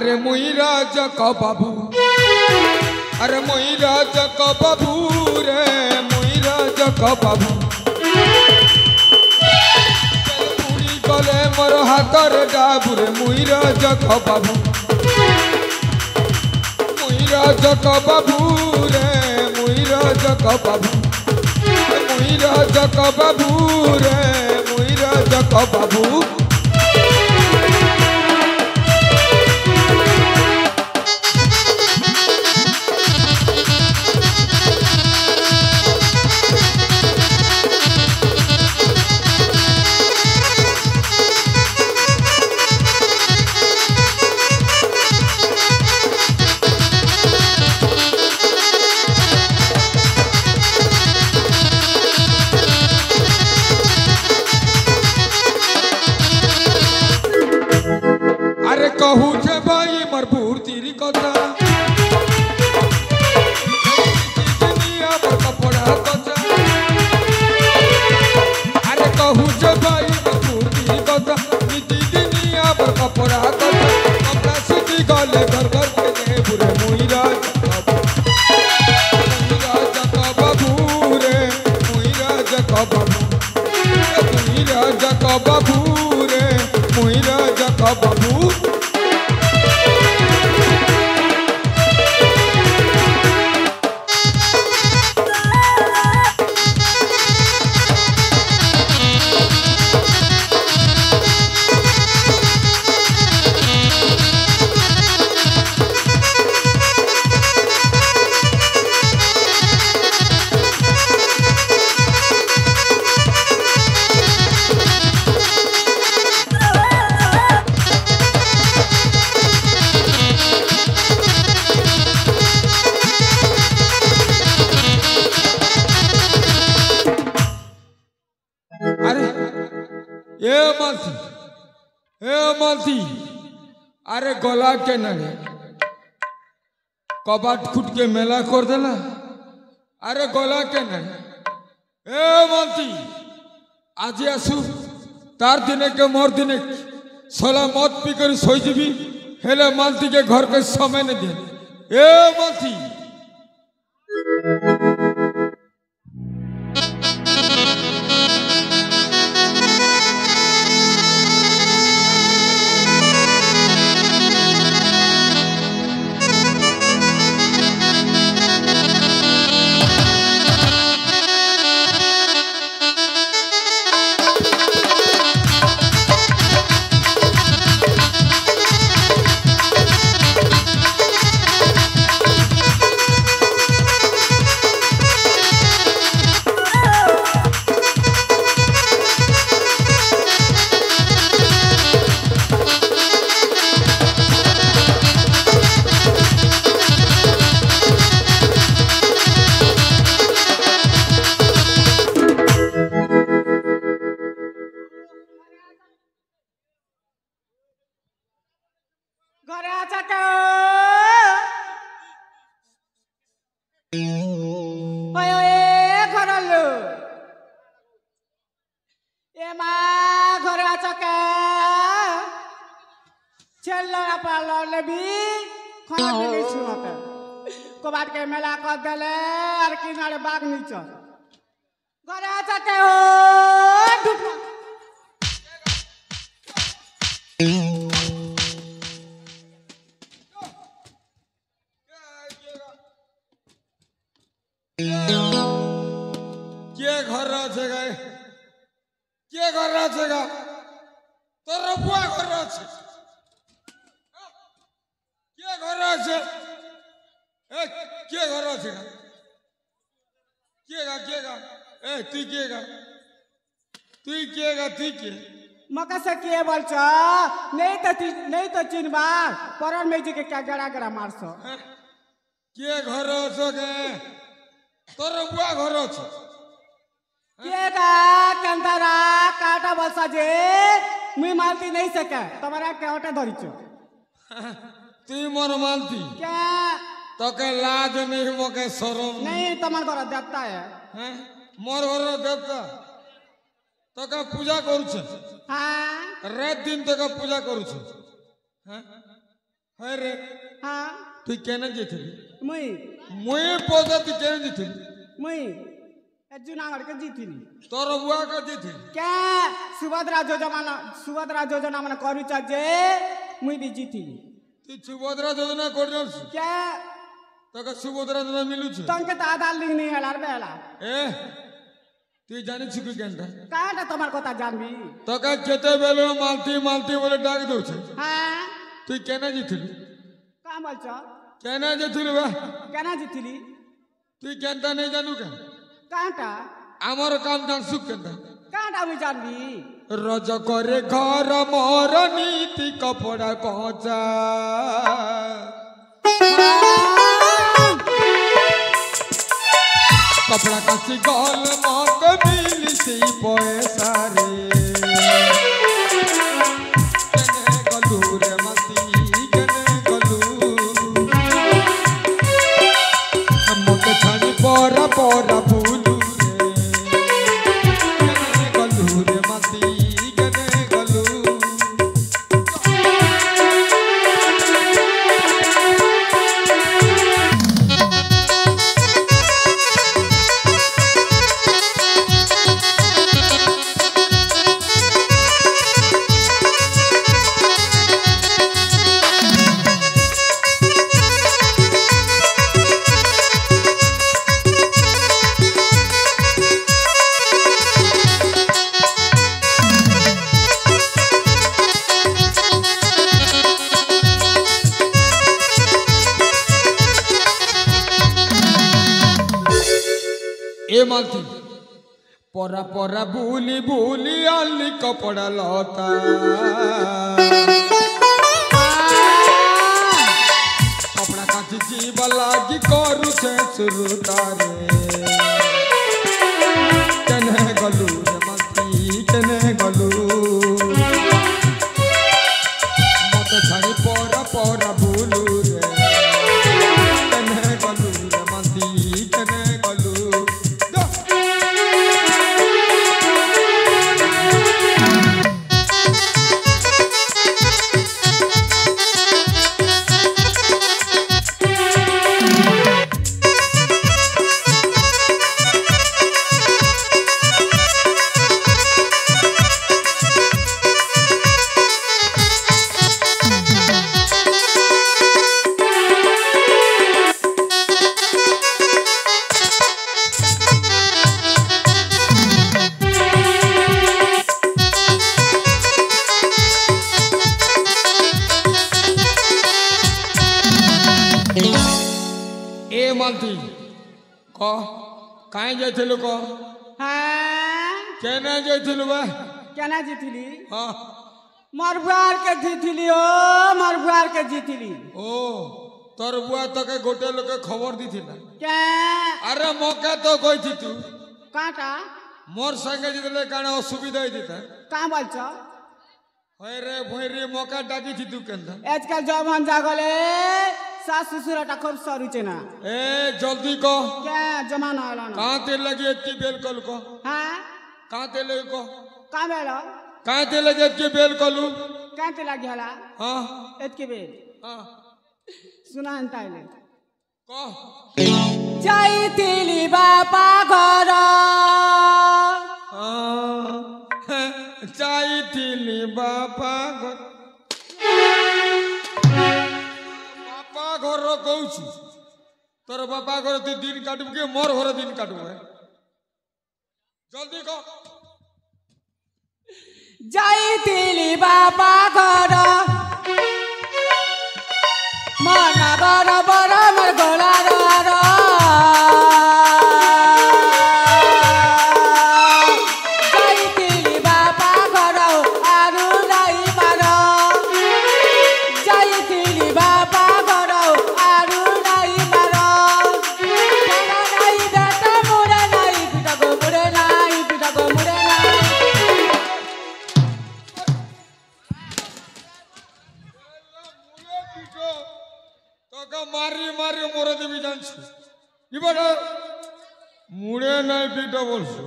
अरे मुई राजा का बाबू अरे मुई राजा का बाबू रे मुई राजा का बाबू पूरी गले मोर हाथ रे डाबू रे मुई राजा का बाबू मुई राजा का बाबू रे मुई राजा का बाबू मुई राजा का बाबू रे मुई राजा का बाबू कहू छे भाई मरबूर तेरी कथा दुनिया पर कपड़ा कचा अरे कहू छे भाई मरबूर तेरी कथा दुनिया पर कपड़ा कचा कपड़ा सीधी गले घर घर के दे बुरे मुई राजा का बाबू रे मुई राजा का बाबू मुई राजा का बाबू रे मुई राजा का बाबू अरे गला के नड़े कबाट खुट के मेला कर देला अरे गला के नड़े ए मानती आज आसु तार दिने के मोर दिने सोला मत पी कर सोई जीवी हेले मानती के घर के समय नहीं दे ए मानती कबाट के मेला कर दले और किनारे बाग नीचे घरे आचा के हो के घर रहा छेगा के घर रहा छेगा तो रबुआ घर रहा छे के घर रहा छे ए के घर रहा छेगा केगा ए तू के मका से के बोलछ नहीं तो चिनबा परन में जी के क्या गड़ा गड़ा मारसो के घर रहा छे के तो रबुआ घर रहा छे केगा कंदरा काटा बसा जे मुई मानती नहीं सके तुम्हारा के हटे धरी छो तू मोर मानती क्या तो के लाज नहीं मोके शरम नहीं तमन घर देवता है हैं मोर घर देवता तो का पूजा करू छे हां रात दिन तो का पूजा करू छे हैं अरे हाँ तु केना जेथिली मुई मुई पौधा तु केना जेथिली मुई जूनागढ़ के जीतिली तोर बुआ का जेथिली क्या सुभद्रा योजना मन करू जे मुई भी जीतिली तु सुभद्रा योजना कर जाउस क्या तका सुभद्रा योजना मिलु छ तंके त आधार लिंक नहीं हलार बेला ए तु जानि छु कि केनटा काटा तमार कथा जानबी तका केते बेलो मालती मालती बोले डाक दउ छ हां तु केना जेथिली का बोल छ केना जेथिली बा केना जीतिली तु केनटा नहीं जानू का काटा आमर काम जान सुख केनटा काटा मुई जानबी रज करे घर मोर नीति कपड़ा कचा कपड़ा कसी गल मत मिल से पैसा रे केने गलू रे मती केने गलू मत छानी परा परा भूलू रे केने गलू रे मती केने गलू ए मालती परा परा भूली भूली आली कपड़ा लता कपड़ा काची जीव लागी करू से शुरू तारे केने गलू रे मालती केने गलू मत छाड़ी परा परा भूलू रे केने गलू रे मालती केने गलू ए मालती कह काहे जाइथिलु कह हां केना जाइथिलु बा केना जीतिली हां मरबुआर के जीतिली ओ मरबुआर के जीतिली ओ तोर बुआ तके गोटे लोके खबर दिथिला क्या अरे मौका तो कहिथि तू काटा मोर संगे जितले काना असुविधा होइता का बोल छ होय रे भोइरे मौका डाकी थी तू केनता आजकल जवान जागले सास ससुरटा खूब सरुचे ना ए जल्दी कह क्या जमाना आला ना कहां ते लगी एत्ती बेल कलु कह हां कहां ते लगी कह का बेलो कहां ते लगी एत्ती बेल कलु कांते लागी हला हां एतके बे हां सुना अंताइले कह जाइतिली बापा घर हां जाइतिली बापा घर बापा घर कहू तोर बापा घर तू दिन काटब के मोर घर दिन काटब जल्दी कह जाइतिली बापा घर मन बर बर मर गोला रा जाइतिली बापा घर आरु लाई मार जाइतिली बापा घर आरु लाई मार नाई बेटा मुरे नाई पिटा गो मुरे नाई पिटा गो मुरे नाई তোকে মারি মারি মরে দেবি জানছি এবার মুড়ে নাই পিটা বলছু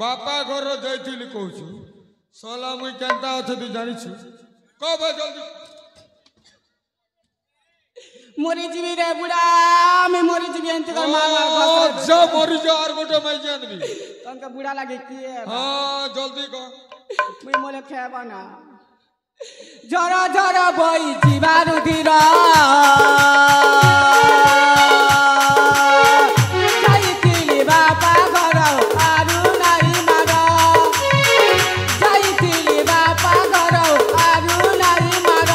বাপা ঘর যাইছিলি কହୁଛୁ সলা মুই কেনতা আছে তুই জানিছু কব জলদি মরি যাবি রে বুড়া আমি মরি যাবি এনতে কর মার মার ও, যা মরি যা আর গোটা মাইকে আনবি তনকে বুড়া লাগে কি হ্যাঁ জলদি কর মুই মলে খেবা না ঝর ঝর বই জীবার উধির যাইতিলি বাপা ঘর আরু নাই মার যাইতিলি বাপা ঘর আরু নাই মার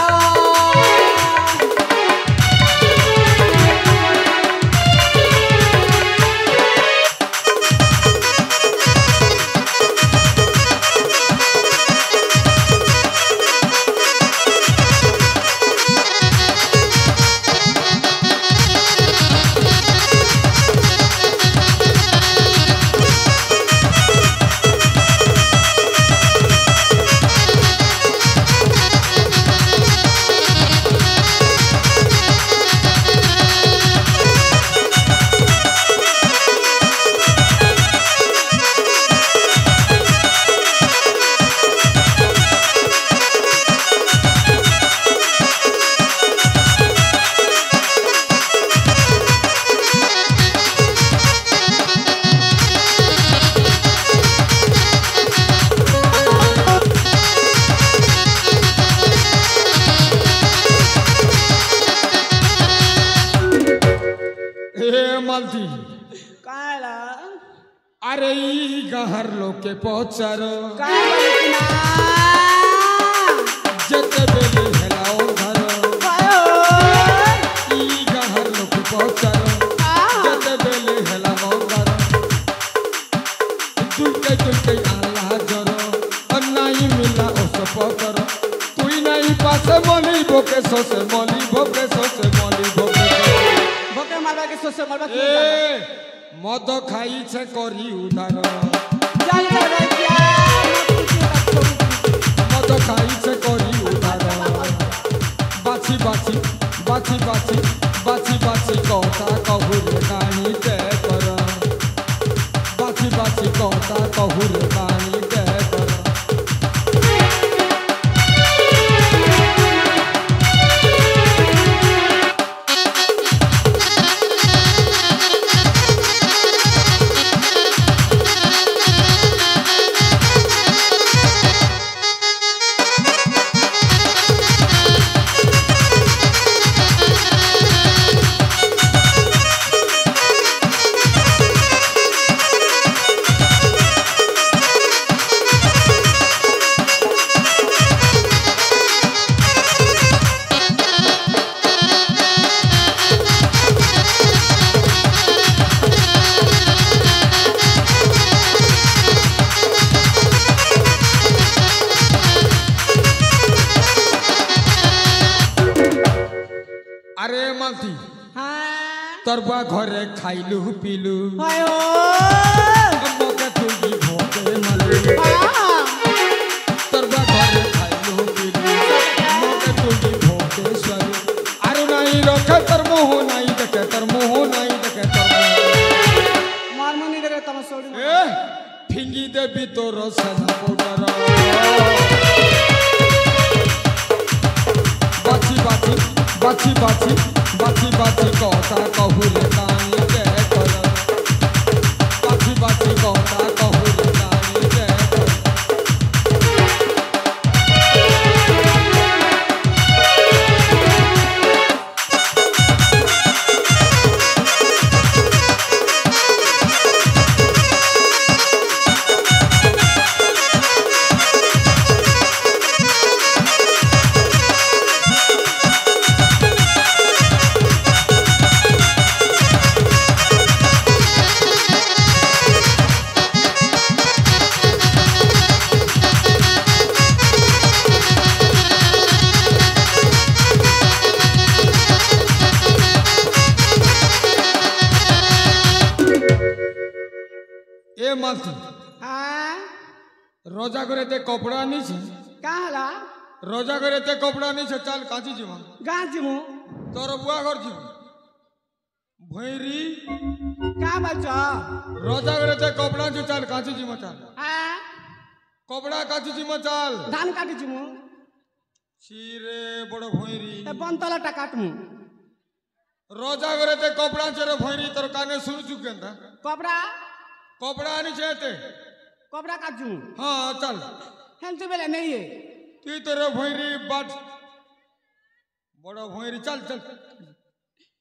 মালতি কালা আরে ই গাহার লোকে পচার কালা যেতে বেলে হেলা ওধার ই গাহার লোকে পচার যেতে বেলে হেলা ওধার দুইটাই আল্লাহ জর নাই মিলা ওসব কর তুই নাই পাশে মলি ভোকে সসে মলি ভোকে সসে মলি ভোকে ভোকে মারবা কে সোসে মারবা কি এ মদ খাইছে করি উধার জান রে কিয়া মদ খাইছে করি উধার বাছি বাছি বাছি বাছি বাছি বাছি কথা কহুরে কানি তে কর বাছি বাছি কথা কহুরে কানি তে কর আরে মালতি হ্যাঁ তোর বুয়া ঘরে খাইলু পিলু হয় ও মকে তুই ভোকে মালু তোর বুয়া ঘরে খাইলু পিলু মকে তুই ভোকে সরু আরু নাই রখে তোর মোহ নাই দেখে তোর মোহ নাই দেখে তোর মার মনি রে তম সোড়ি এ ফিঙ্গি দেবি তোর সেনা পৌডার বাছি বাছি বাছি বাছি বাছি বাছি কথা কহুরে কানি কে কর বাছি বাছি কথা কহুরে কানি কে কর এ মালতি হ্যাঁ রোজা করে তে কপড়া নিছে কালা রোজা করে তে কপড়া নিছে চাল কাঁচি ଯିବା গাঁ জিমু তোর বুয়া ঘর ଯିବୁ ভৈরি কা বলছ রোজা করে তে কপড়া নি চাল কাঁচি ଯିବା চাল হ্যাঁ কপড়া কাঁচি ଯିବା চাল ধান কাটি জিমু ছিরে বড় ভৈরি এ বন্তলাটা কাটমু रोजा करे ते कपड़ा चेरे भैरी तोर काने सुनचु केंता कपड़ा कपड़ा आनी छेते कपड़ा काजू हाँ चल हेंतु बेले नहीं है ती तोरे भैरी बाट बड़ा भैरी चल चल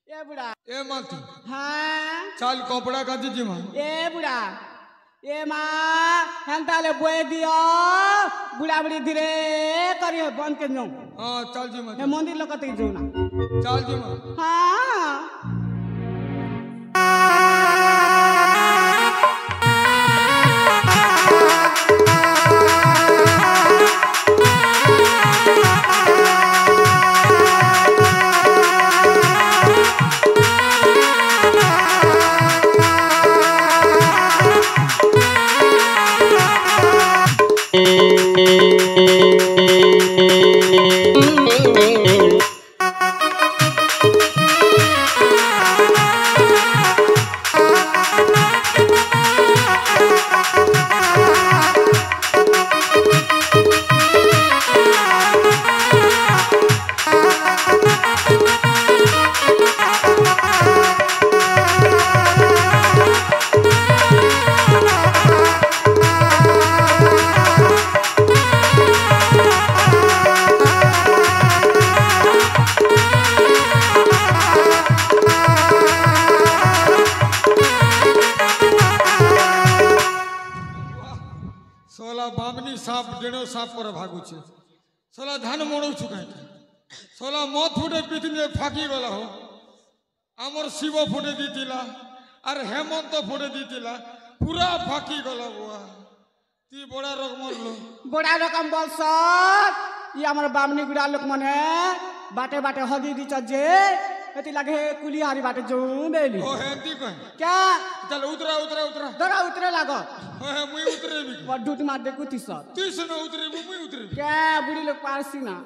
ए बुढ़ा ए माती हाँ चल कपड़ा काजी जी मां ए बुढ़ा ए माँ हेंता ले बोए दियो बुढ़ा बुढ़ी धीरे करिए बंद के जाऊं हाँ चल जी मां मैं मंदिर लोग कते जाऊं ना चल जी मां हाँ साफ पर भागु छे सोला धान मोड़ू छु काई सोला मत फुटे पितने फाकी गला हो आमर शिव फुटे दीतिला अरे हेमंत फुटे दीतिला पूरा फाकी गला बुआ ती बड़ा रकम लो बड़ा रकम बोल सब ये हमर बामनी गुड़ा लोक मने बाटे बाटे हगी दी जे एती लगे कुलियारी बाटे जो बेली ओ हेंती कह क्या चल उतरा उतरा उतरा दरा उतरे लागो ओए मुई उतरे भी वडूट मार दे कुती सब 30 न उतरे मुई उतरे क्या बुढ़ी लोग पारसी ना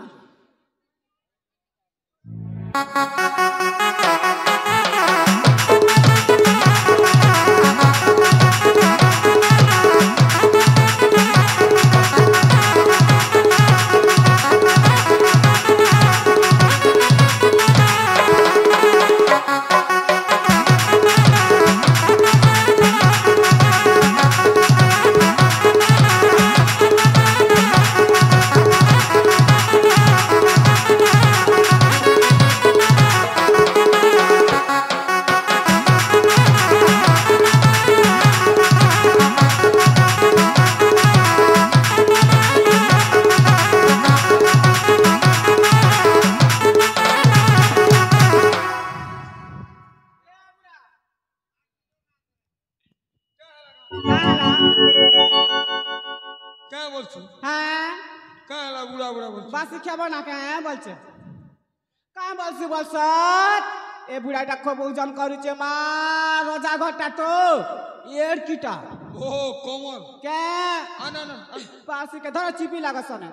क्या बोलछु हाँ काला बुढ़ा बुढ़ा बोलछु बासी क्या बना के हैं बोलছে कहाँ बोलছি বলছত এ বুড়াটা খুব ওজন করুছে মা রোজা ঘরটা তো এর কিটা ओ कोमल কে आना ना পাশে কে ধরে চিপি লাগাছনে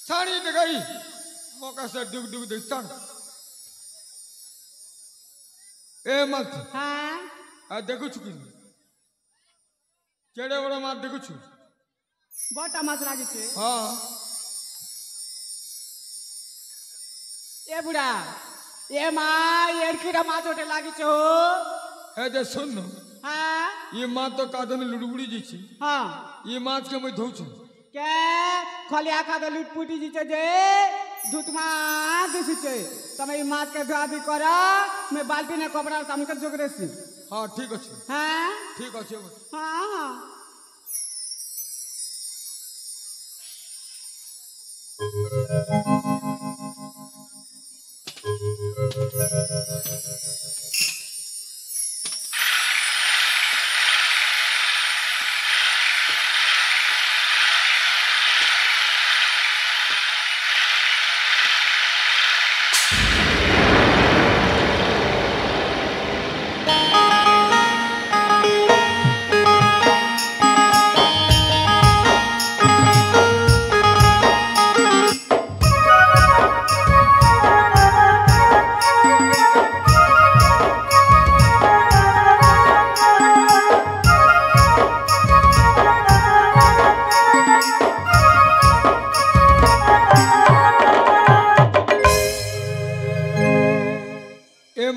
छानी दगाई मौका से दुग दुग दुग छान ए मत हाँ आ देखु छु कि केड़े बड़ा मार देखु छु बटा माछ लागे छे हां এ বুড়া এ মা এর কিরা মাছ ওঠে লাগিছে হো हे दे सुन হ্যাঁ ये माँ तो कादन लुड़बुड़ी जी छी হ্যাঁ ये माछ के मैं धोऊ কে খলিয়া খাদে লুটপুটি দিছে যে দুতমা দিছে তুমি এই মাছকে ধোয়া দি কর मैं बाल्टी ने कपड़ा तमके जोगरेसी हाँ ठीक अच्छे হ্যাঁ ठीक अच्छे হ্যাঁ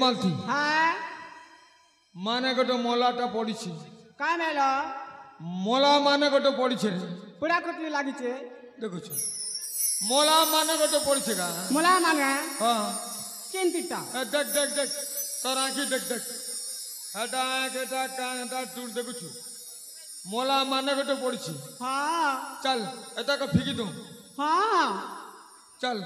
मालती হ্যাঁ माने गोटे मोलाटा पड़ी কাই মেলো मोला माने गोटे पड़ी পুরা কুটলি লাগিছে देखो मोला माने गोटे पड़ी का মোলা মানে हाँ চিন্তিতা देख देख देख तोर आँखी देख देख हेटा हेटा कान हेटा टूट देखु मोला माने गोटे पड़ी হ্যাঁ चल एता का फिकी दू হ্যাঁ चल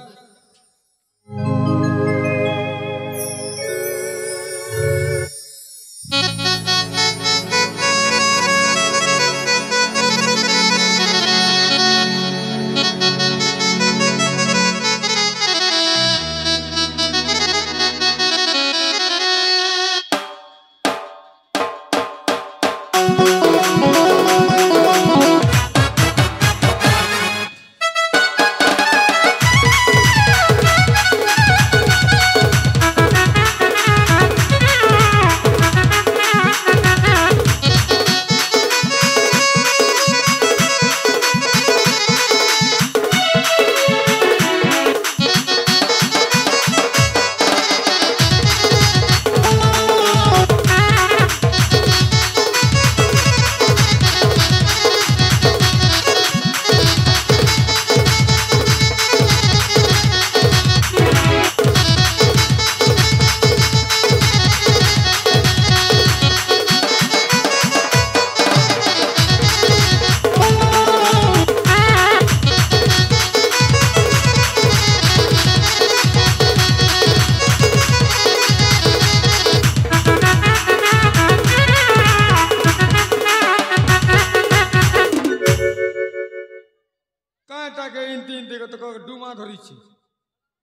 কাটাকে ইনতি ইনতি তোকে ডুমা ধরিছি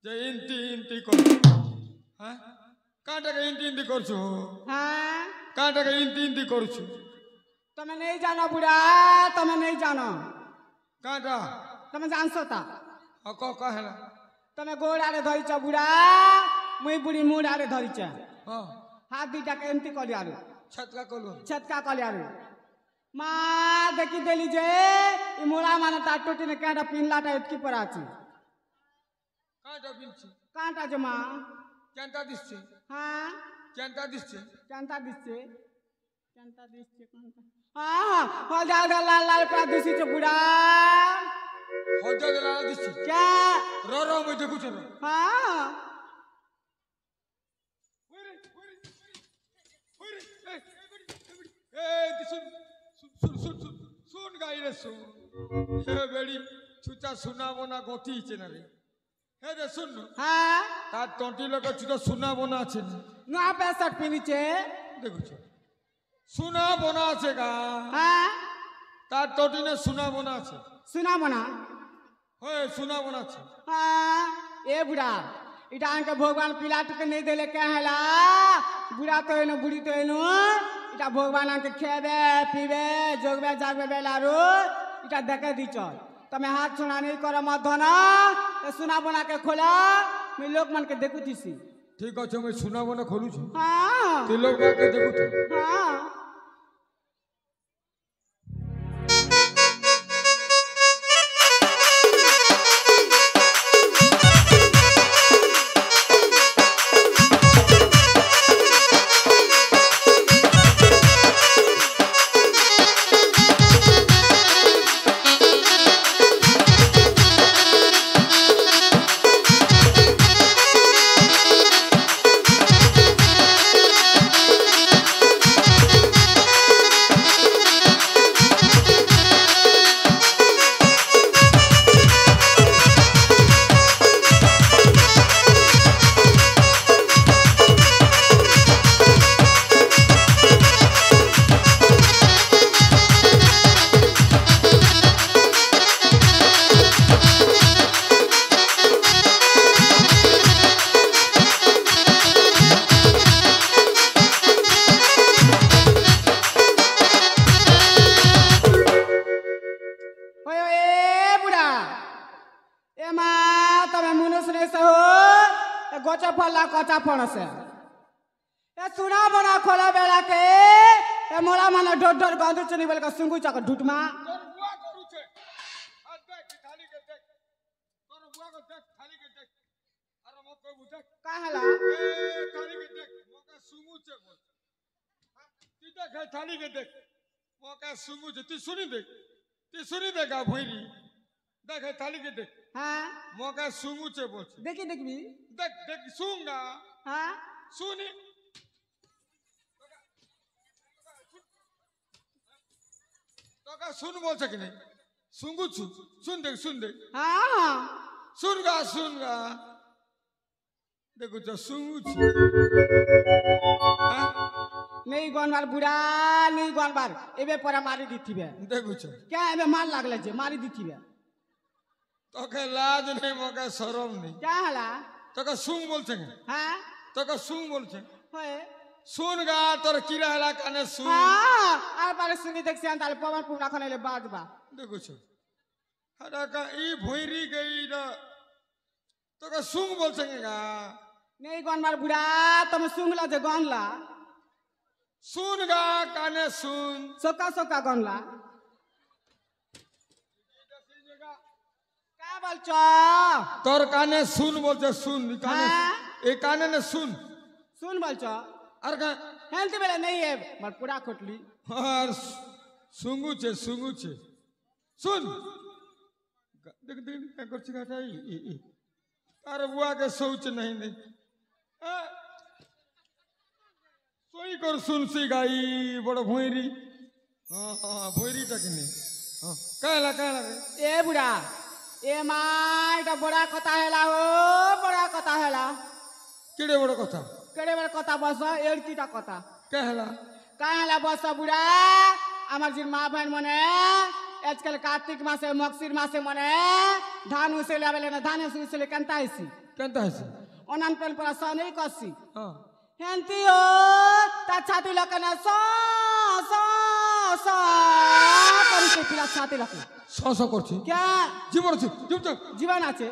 যে ইনতি ইনতি কর হ্যাঁ কাটাকে ইনতি ইনতি করছো হ্যাঁ কাটাকে ইনতি ইনতি করছো তুমি নেই জানো বুড়া তুমি নেই জানো কাটা তুমি জানছো তা ক হেলা তুমি গোড় আরে ধরিছ বুড়া মুই বুড়ি মুড় আরে ধরিছ হ্যাঁ হাত দুইটাকে এমতি করি আরে ছটকা কলু ছটকা করি আরে মা দেখি দেলি যে ই মোড়া মানে তার টোটিনে কেটা পিনলাটা এতকি পড়া আছে কাটা বিনছি কাঁটা যে মা কেনটা দিচ্ছে হ্যাঁ কেনটা দিচ্ছে কেনটা দিচ্ছে কেনটা দিচ্ছে কোনটা হ্যাঁ হলদা হলদা লাল লাল পা দিছে বুড়া হজা দেলা দিচ্ছে কে র র মই দেখুছ র হ্যাঁ শুন গাইরে শুন হে বেড়ি ছুচা শোনাবো না গতি ইচ্ছে না রে হে রে শুন হ্যাঁ তার টন্টি লোক ছুটা শোনাবো না আছে না পেশাট পিনিছে দেখুছ শোনাবো না আছে গা হ্যাঁ তার টন্টি না শোনাবো না আছে শোনাবো না হয় শোনাবো না আছে हाँ ए बुढ़ा इटा आके भगवान पिलाट के नहीं देले क्या हैला बुढ़ा तो एनो बुढ़ी तो एनो इटा भगवान आके खेबे पीबे जोगबे जागबे बेलारो इटा देखे दी चल तमे हाथ सुना नहीं कर मत धना तो सुना बना के खोला मैं लोग मन के देखु थीसी ঠিক আছে আমি শোনাবো না খোলুছি हाँ তুই লোক দেখুছ हाँ गोचा फल्ला कचा पणसे ए सुना बना खोला बेला के ए मोला मन डोड डोड गंदु चनी बेल का सुंगु चक ढुटमा तोर बुआ करू छे आ देख थाली के देख तोर बुआ को देख थाली के देख अरे मो को देख का हला ए थाली के देख मोका सुमु छे बोल तू देख थाली के देख मोका सुमु छे तू सुनी देखा भइरी देख थाली के देख हां मोका सुमु छे बोल देखी देखबी देख देख सुंगा हां सुनी तो सुन बोल सके नहीं सुंगु सुन देख हां सुनगा देखो तो सुंगु नहीं गनबार बुढ़ा नहीं गनबार एबे परा मारी दीथिबे देखो क्या एबे मार लागले जे मारी दीथिबे तो के लाज नहीं मौका शरम नहीं क्या हला तो का सुंग बोल सके हां तो का सुंग बोल सके होए सुनगा तोर किरा हला काने सुन हां आ पारे सुनी देख से अंताले पवन पुरा खनेले बाजबा देखो हरा का ई भोइरी गई ना तो का सुंग बोल सकेगा नहीं गनबार बुढ़ा तुम सुंगला जे गनला सुनगा काने सुन सोका गनला क्या बोलछो तोर काने सुन बोलते सुन काने हाँ? ए काने ने सुन बोलछो अर का हेल्थ बेले नहीं है मर पूरा खोटली और सुंगु छे सुन देख क्या कर छिका ई तार बुआ के सोच नहीं सोई कर सुन सी गाई बड़ भोइरी हां भोइरी टकनी हां कहला रे ए बुढ़ा ए माय का बड़ा कथा हैला हो बड़ा कथा हैला केड़े बड़ कथा केड़े बड़ा कथा बस एड़कीटा कथा कहला बस बुढ़ा আমার জির মা ভাই মনে আজকাল কার্তিক মাসে মকসির মাসে মনে ধান উসেলে আবেলে না ধান উসেলে কেনতা আইছি অনান পেল পরা সনে কসি हां হেনতি ও তা ছাতি লকনে স স স করিতে পিলা ছাতি লকে স করছি কে জীবন আছে জীবন আছে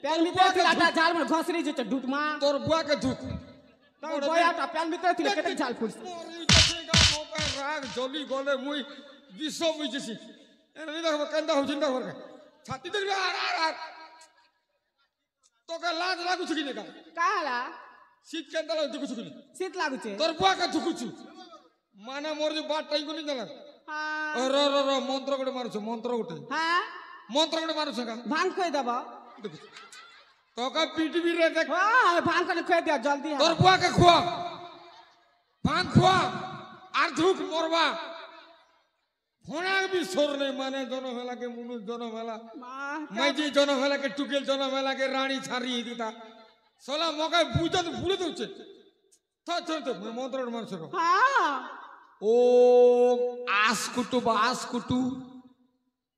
पेन मित्र तिलाटा झाल में घसरी जे ढुटमा तोर बुआ के धुक तो बोयाटा पेन मित्र तिले केते झाल फुस मोरी देखेगा मोका राग जली गले मुई विश्व मुई जसी एने देखो कंदा हो जिंदा भर के छाती देख आर तो का लाज लागु छी ने का काला शीत कंदा लागु दुखु छी शीत लागु छे तोर बुआ के धुकु छी माने मोर जो बात टाई कोनी जाला हां रो मंत्र गोटे मारू छ मंत्र गोटे हां मंत्र गोटे मारू छ का भांग खोई दबा तो का पीटबी रे देख हां भांग कर खोई दे जल्दी तोर बुआ के खुआ भांग खुआ आर धुक मोरबा होना भी सोर नहीं माने दोनों मेला के मुनु दोनों मेला मैं जी दोनों मेला के टुकेल दोनों मेला के रानी छारी दीता सोला मौका पूजा तो भूले तो तो मैं मंत्र मार सको हां ओम आस्कुटु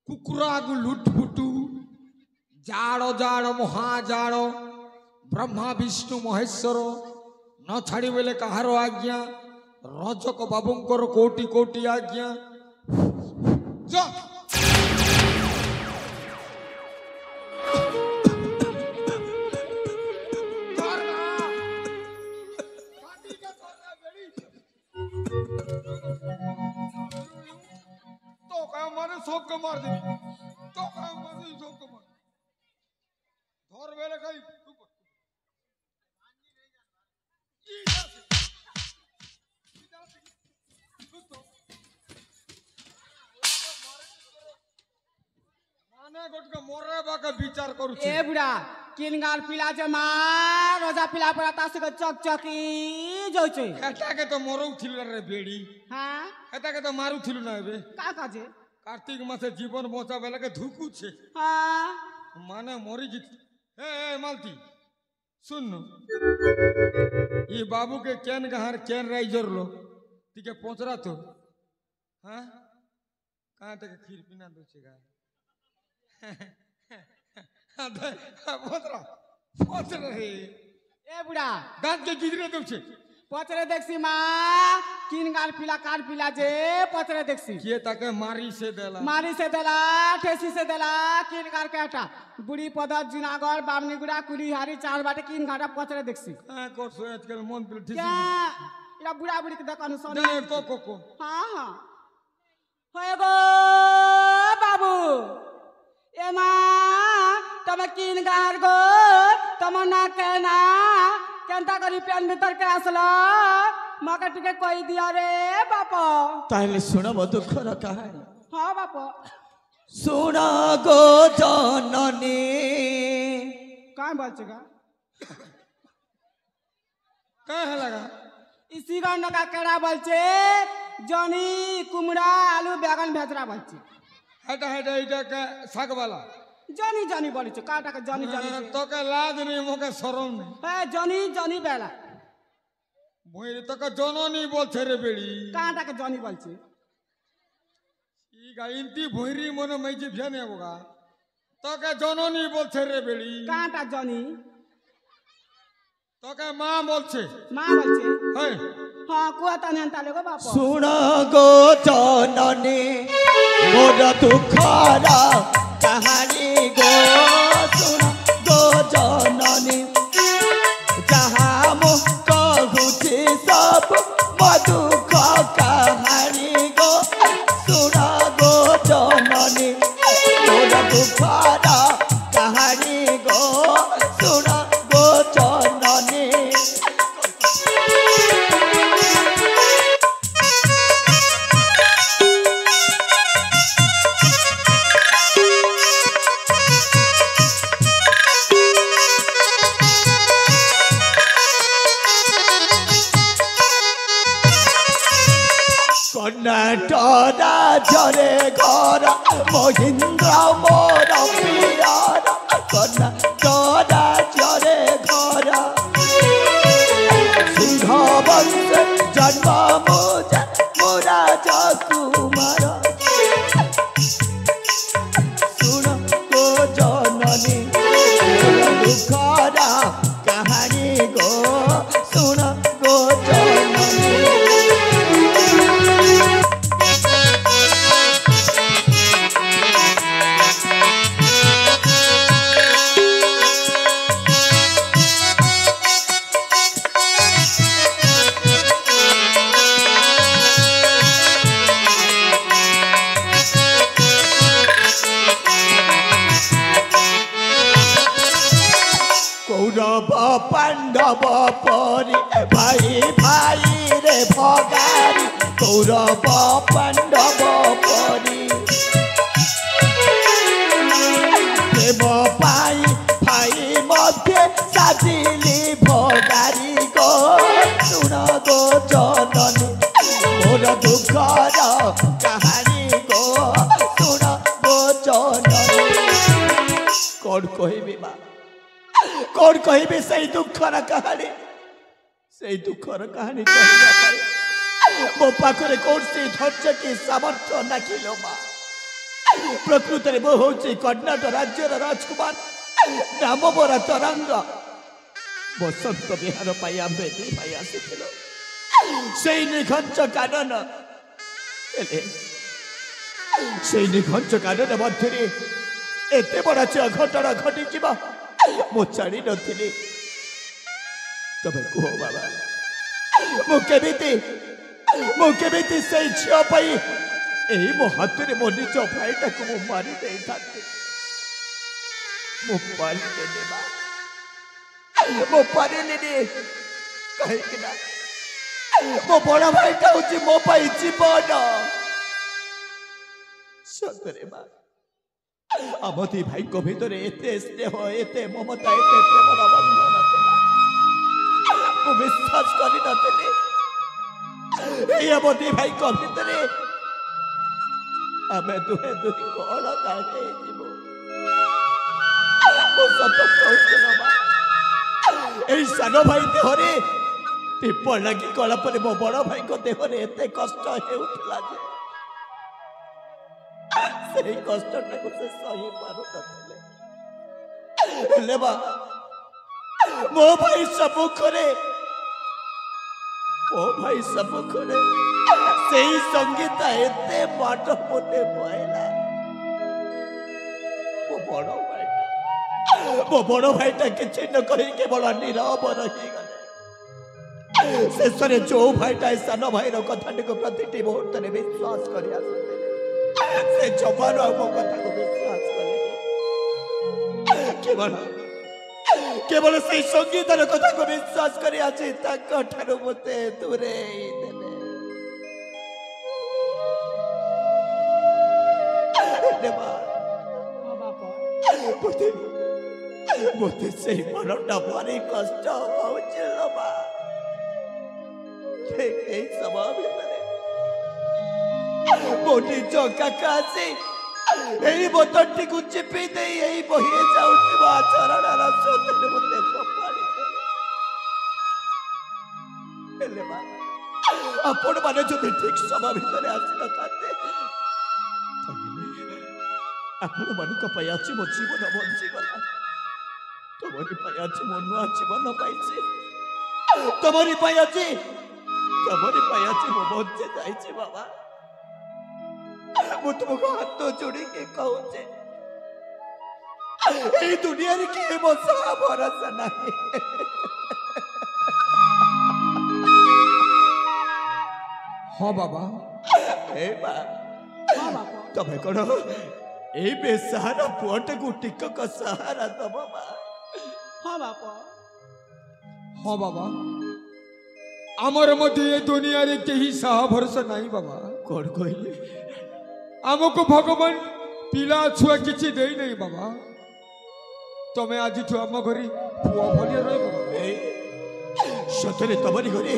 कुकुरागु लुटपुटु जाड़ो जाड़ो महाजाड़ो ब्रह्मा विष्णु महेश्वर न छाड़ी बेले कहार आज्ञा रजक बाबूंकर कोटि कोटि आज्ञा जा तो का मारे सबको मार दे तो का मारे सबको मार धर बेले कई माने गोट के मोरे बाका विचार करू छी ए बुढ़ा किन गाल पिला जे मार रोजा पिला परा तास के चकचकी जो छे एटा के तो मोरो थिल रे बेड़ी हां एटा के तो मारू थिलु ना बे का काजे कार्तिक मासे जीवन बचा बेले के धुकू छे हां माने मोरी जीत ए मालती सुन ये बाबू के केन गहर केन राइजर लो तिके पहुंचरा तो हां हाँ तक खीर पीना दूसरेगा पत्र रे ए बुढ़ा दांत के किधरे दूसरे पचरे देखसी माँ किन गाल पिला जे पचरे देखसी किए ताके मारी से देला ठेसी से देला किन गाल के हटा बुढ़ी पदर जुनागढ़ बामनीगुड़ा कुलीहारी चार बाटे किन घाटा पचरे देखसी हाँ कोट सोच कर मन पे ठेसी क्या बुढ़ा बुढ़ी के देखा अनुसार नहीं को हाँ होए गो बाबू ए माँ तम किन गार गो तम ना कहना केंता करी पेन भीतर के आसला मका टिके कोई दिया रे बापा ताहले सुनो मो दुखर कहानी हाँ बापा सुना गो जननी कहाँ बोलचेगा कहाँ है लगा इसी गंड का केड़ा बोलचे जनी कुमड़ा आलू बैगन भेजरा बोलचे हटा इटा का साग वाला जनी बोली छे काटा के जनी तो का लाज नहीं मोके शरम नहीं ए जनी बेला मोइरे तो का जननी बोल छे रे बेड़ी काटा के जनी बोल छे ई गा इंती भोइरी मन मै जी भेने होगा तो का जननी बोल छे रे बेड़ी काटा जनी तो का मां बोल छे है हाँ कुआ तने ताले गो बापा सुन गो जननी मोर दुखरा कहानी गो सुन गो जननी जहाँ मु कहूची सब मधुख कहानी गो सुन गो जननी मोर दुखरा कहानी गो सुन गो जननी कन्नाटरा झरे घर महेन्द्र मोर पियार कन्नाटरा झरे घर सिंहवंश जन्म मोरा कुमार सुन गो जननी दुखरा कहानी गो सुन गो जननी कौरव पांडव परी भाई भाई रे भगारी कौरव पांडव परी प्रेम पाई भाई मध्य साजिली भगारी गो सुन गो जननी मोर दुखर कहानी गो सुन गो जननी कौन कहबी माँ कौन कहबे सही दुखर कहानी मो पाखरे कौन से धैर्य की सामर्थ्य नाखिलो माँ प्रकृत में मो हूँ कर्णाटक राज्यर राजकुमार नाम मोर तरंग बसंत विहार पाई आम्भे दी भाई आसी से निघंच कानन से निघंच कानन मध्य एते बड़ा घटना घटी जीवा मो जानी नी तब कह बाबा मुझे से झील पाई यही मो हाथ में मो निज भाईटा को मु मारी दे था मो पारे कहीं मो बड़ भाईटा हूँ मो पाई जीवन सतरे माँ आम दी भाई को भीतर एते स्नेह एते ममता एते प्रेमर बंधन विश्वास करी नथिली आम दी भाई को भीतर आम दुहे दुही कौन काहे जीवो सत कहूँ सान भाई देहरे टीप लगी गला पर मो बड़ भाई को देहरे एते कष्ट हेउथला जे से कष्टटाକୁ से सही पारु नथिले हेले बा मो भाई सम्मुखरे से संगीता एते बाट मते पहला मो बड़ भाईटा किसी न कही केवल नीरव रही गले शेष में जो भाईटा सान भाई कथाटी को प्रति मुहूर्त विश्वास कर से जबान मो कथा को विश्वास करे केवल से संगीतर कथा को विश्वास कर मते दूरे मते से मनटा भारी कष्ट होबा समय भितर मोटी चौका से यही बोतलटी को चिपी दे यही बही जाऊा चरण रसोते मते पपाड़ी आपण माने जो ठीक समय भितर आसी न थाते आपण मानक पायाची मो जीवन बंची गला तमरी पायाची मो नुआ जीवन पाइछि तमरी पायाची मो बंचे जाइछि बाबा मु तुमको हाथ जोड़ी के कहूचे ए दुनिया रे के मोसा भरोसा नहीं हाँ बाबा ए बा तमे करो ए बेसहारा पुअटे को टिकक सहारा तो बाबा हाँ बापा हाँ बाबा आमर मध्य ये दुनिया रे केही साहा भरोसा नहीं बाबा कौन कहले आमको भगवान पिला छुआ किछि देई नहीं बाबा तमे आज ठु आम घरी पुआ भलिया रही बाबा सतरे तमरी घरे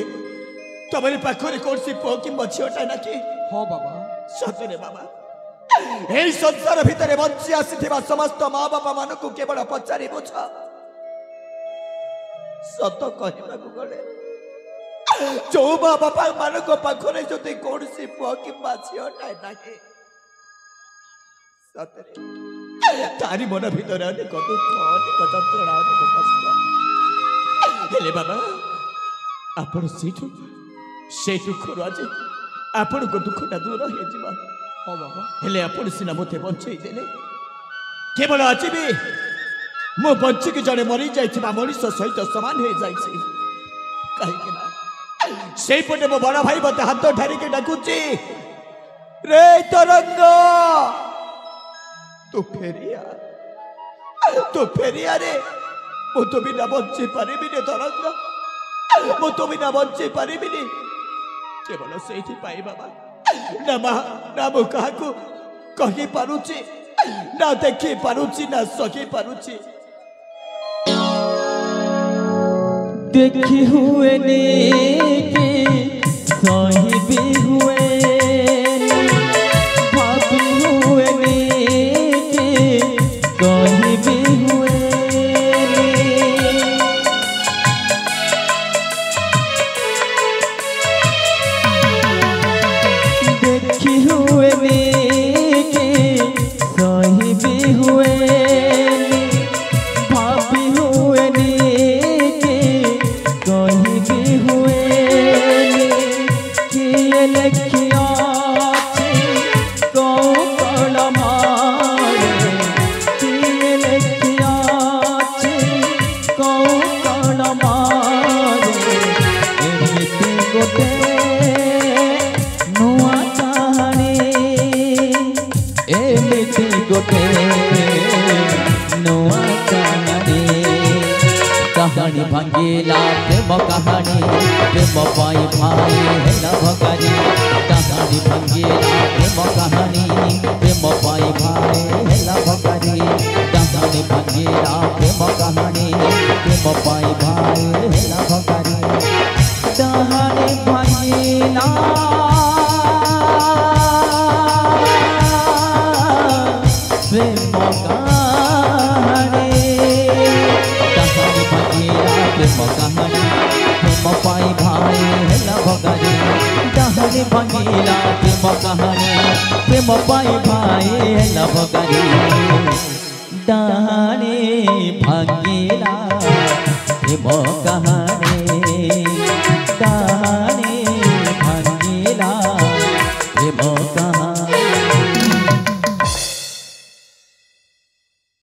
तमरी पाखरे कोर्सी पो कि मछियोटा ना कि हाँ बाबा सतरे बाबा ए संसार भितरे बंची आसीथिबा समस्त माँ बापा मानकु केवल पचारि बुझ सत कहबा को गले जो माँ बापा मानक पाखरे जदि कोर्सी पो कि मछियोटा नाही सतरे तारी मन भितर अनेक दुख अनेक यंत्रणा अनेक कष्ट हेले बाबा आपण से दुख आज आपण को दुखटा दूर हो जावा हाँ बाबा हेले आपण सिना मते बंचई देले केवल आज भी मो बंची के जड़े मरी जाइथिबा मनुष्य सहित समान हो जाइछि कहि के ना सेई पटे मो बड़ा भाई मते हाथ ठारी के डाकुची रे तरंग तू फेरिया रे मु तो बिना बंची पारिबी रे तरंग मु तो बिना बंची पारिबी रे केवल सेठी पाई बाबा ना मु काहाकू कहि पारुची ना देखि पारुची ना सखी पारुची देखी हुए ने के सही भी हुए भाभी हुए ने के कहीं भी हुए देखी हुए ने के सही भी हुए भाभी हुए ने के कहीं भी हुए कि लखिया कौन मारे कि लखिया कौन मारे एमिति गोटे नुआ कहानी एमिति गोटे नुआ कहानी भांगिला प्रेम कहानी प्रेम पाई भाई हेला भकारी कहानी भांगिला प्रेम कहानी प्रेम पाई भाई हेला भकारी कहानी भांगिला प्रेम कहानी प्रेम पाई भाई हेला भकारी कहानी भांगिला प्रेम कहानी प्रेम कहानी प्रेम पाई भाई हेला भकारी कहानी भांगिला प्रेम कहानी प्रेम पाई भाई लभगारी डाने भागेला प्रेम कहानी